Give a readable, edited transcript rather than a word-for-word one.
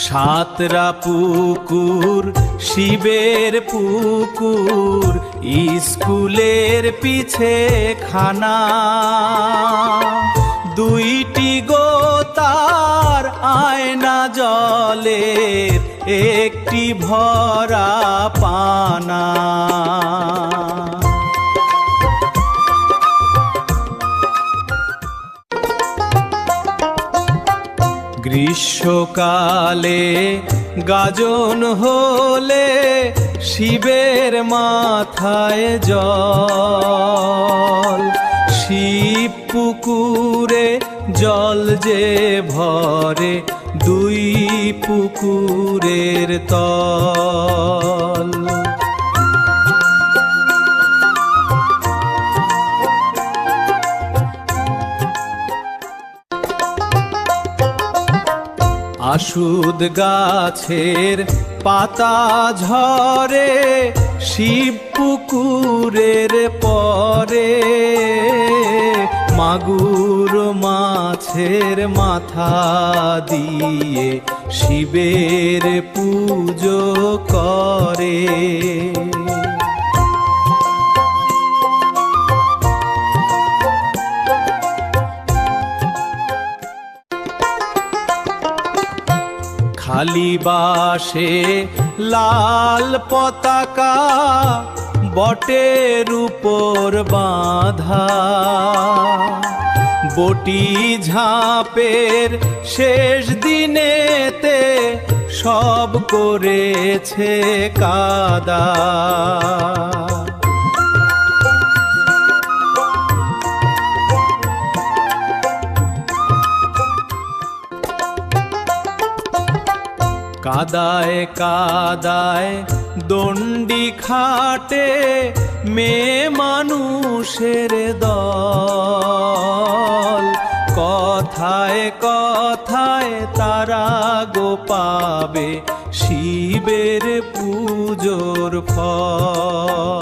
সাতরা পুকুর শিবের পুকুর, স্কুলের পিছে খানা, দুইটি গোতার আয়না জলের, একটি ভরা পানা। গ্রীষ্মকালে গাজন হলে শিবের মাথায় জল, শিব পুকুরে জল যে ভরে, দুই পুকুরের তল। আশুদ গাছের পাতা ঝরে, শিব পুকুরের পরে, মাগুর মাছের মাথা দিয়ে শিবের পুজো করে। খালি বাসে লাল পতাকা, বটের উপর বাঁধা, বটি ঝাঁপের শেষ দিনেতে সব করেছে কাদা। কাদায় কাদায় দণ্ডি খাটে মেয়ে মানুষের দল, কথায় কথায় তারা গো পাবে শিবের পুজোর ফল।